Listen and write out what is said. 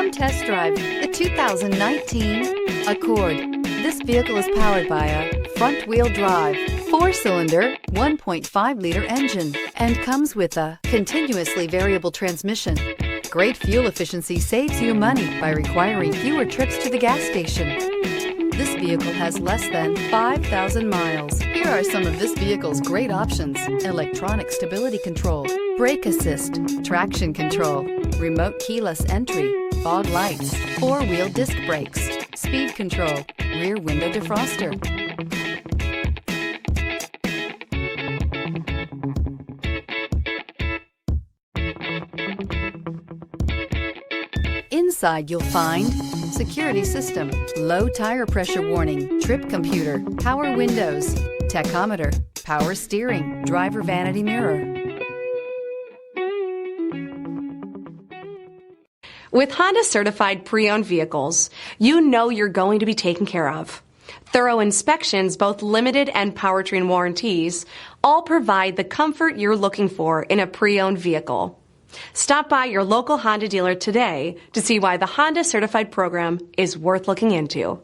Come test drive the 2019 Accord. This vehicle is powered by a front-wheel drive, 4-cylinder, 1.5-liter engine, and comes with a continuously variable transmission. Great fuel efficiency saves you money by requiring fewer trips to the gas station. This vehicle has less than 5,000 miles. Here are some of this vehicle's great options: electronic stability control, brake assist, traction control, remote keyless entry, fog lights, 4-wheel disc brakes, speed control, rear window defroster. Inside you'll find security system, low tire pressure warning, trip computer, power windows, tachometer, power steering, driver vanity mirror. With Honda certified pre-owned vehicles, you know you're going to be taken care of. Thorough inspections, both limited and powertrain warranties, all provide the comfort you're looking for in a pre-owned vehicle. Stop by your local Honda dealer today to see why the Honda Certified program is worth looking into.